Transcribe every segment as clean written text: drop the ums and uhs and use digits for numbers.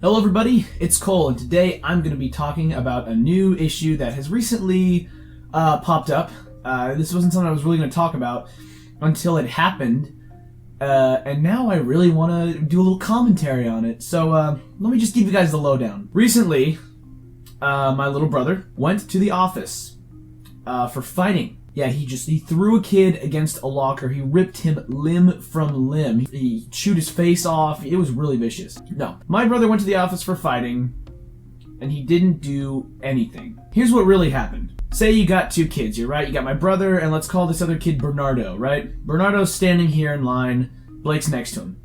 Hello everybody, it's Cole, and today I'm going to be talking about a new issue that has recently popped up. This wasn't something I was really going to talk about until it happened, and now I really want to do a little commentary on it. So let me just give you guys the lowdown. Recently, my little brother went to the office for fighting. Yeah, he threw a kid against a locker. He ripped him limb from limb. He chewed his face off. It was really vicious. No, my brother went to the office for fighting, and he didn't do anything. Here's what really happened. Say you got two kids here, right? You got my brother, and let's call this other kid Bernardo, right? Bernardo's standing here in line. Blake's next to him.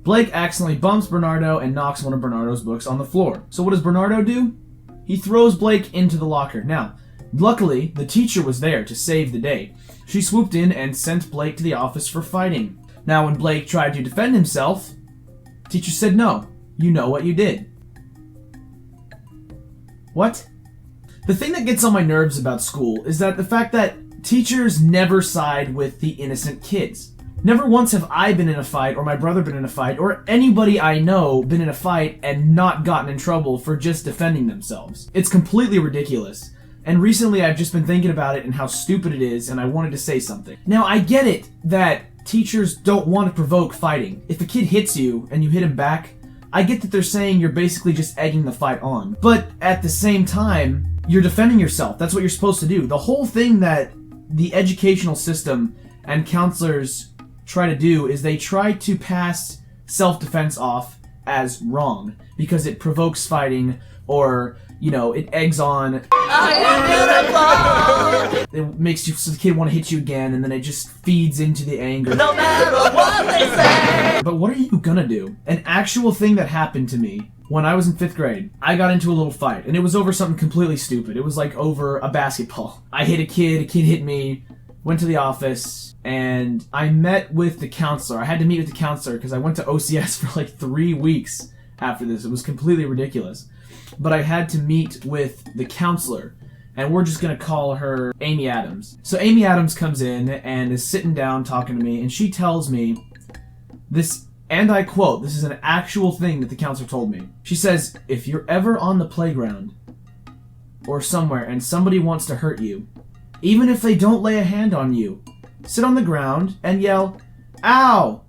Blake accidentally bumps Bernardo and knocks one of Bernardo's books on the floor. So what does Bernardo do? He throws Blake into the locker. Now, luckily, the teacher was there to save the day. She swooped in and sent Blake to the office for fighting. Now, when Blake tried to defend himself, the teacher said, "No, you know what you did." What? The thing that gets on my nerves about school is that the fact that teachers never side with the innocent kids. Never once have I been in a fight, or my brother been in a fight, or anybody I know been in a fight and not gotten in trouble for just defending themselves. It's completely ridiculous. And recently I've just been thinking about it and how stupid it is, and I wanted to say something. Now, I get it that teachers don't want to provoke fighting. If a kid hits you and you hit him back, I get that they're saying you're basically just egging the fight on. But at the same time, you're defending yourself. That's what you're supposed to do. The whole thing that the educational system and counselors try to do is they try to pass self-defense off as wrong because it provokes fighting, or it eggs on. I am beautiful! It makes the kid want to hit you again, and then it just feeds into the anger. No matter what they say! But what are you gonna do? An actual thing that happened to me when I was in 5th grade, I got into a little fight, and it was over something completely stupid. It was like over a basketball. I hit a kid hit me, went to the office, and I met with the counselor. I had to meet with the counselor because I went to OCS for like 3 weeks after this. It was completely ridiculous. But I had to meet with the counselor, and we're just going to call her Amy Adams. So Amy Adams comes in and is sitting down talking to me, and she tells me this, and I quote, this is an actual thing that the counselor told me. She says, "If you're ever on the playground or somewhere and somebody wants to hurt you, even if they don't lay a hand on you, sit on the ground and yell, 'Ow!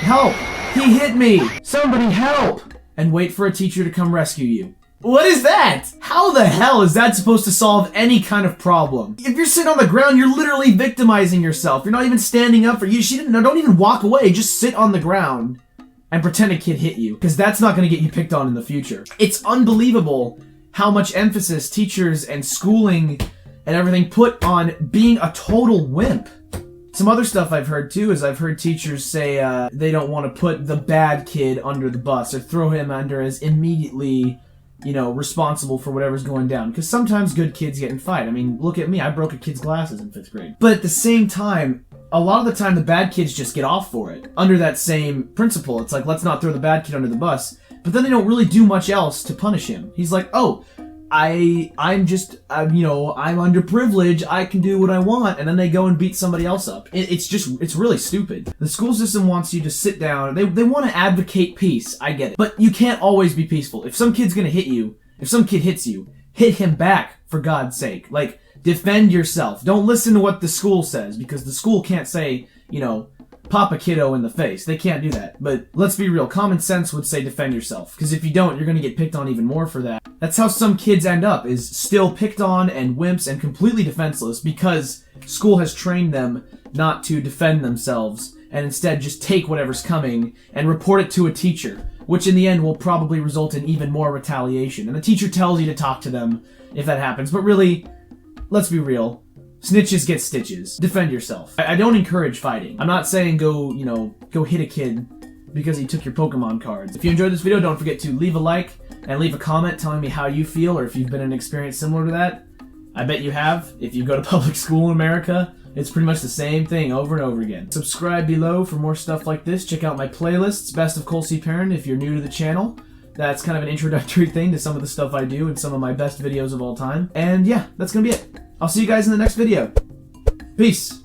Help! He hit me! Somebody help!' and wait for a teacher to come rescue you." What is that? How the hell is that supposed to solve any kind of problem? If you're sitting on the ground, you're literally victimizing yourself. You're not even standing up for you. Don't even walk away. Just sit on the ground and pretend a kid hit you, because that's not going to get you picked on in the future. It's unbelievable how much emphasis teachers and schooling and everything put on being a total wimp. Some other stuff I've heard too is I've heard teachers say they don't want to put the bad kid under the bus or throw him under as immediately, responsible for whatever's going down. Because sometimes good kids get in fight. I mean, look at me. I broke a kid's glasses in 5th grade. But at the same time, a lot of the time the bad kids just get off for it. Under that same principle, it's like, let's not throw the bad kid under the bus. But then they don't really do much else to punish him. He's like, oh, I'm underprivileged, I can do what I want, and then they go and beat somebody else up. It's really stupid. The school system wants you to sit down. They want to advocate peace, I get it. But you can't always be peaceful. If some kid's gonna hit you, if some kid hits you, hit him back, for God's sake. Like, defend yourself. Don't listen to what the school says, because the school can't say, pop a kiddo in the face. They can't do that. But let's be real. Common sense would say defend yourself. Because if you don't, you're going to get picked on even more for that. That's how some kids end up, is still picked on and wimps and completely defenseless because school has trained them not to defend themselves and instead just take whatever's coming and report it to a teacher, which in the end will probably result in even more retaliation. And the teacher tells you to talk to them if that happens. But really, let's be real. Snitches get stitches. Defend yourself. I don't encourage fighting. I'm not saying go hit a kid because he took your Pokemon cards. If you enjoyed this video, don't forget to leave a like and leave a comment telling me how you feel, or if you've been in an experience similar to that. I bet you have. If you go to public school in America, it's pretty much the same thing over and over again. Subscribe below for more stuff like this. Check out my playlists, Best of ColecperrineYT, if you're new to the channel. That's kind of an introductory thing to some of the stuff I do and some of my best videos of all time. And yeah, that's gonna be it. I'll see you guys in the next video. Peace.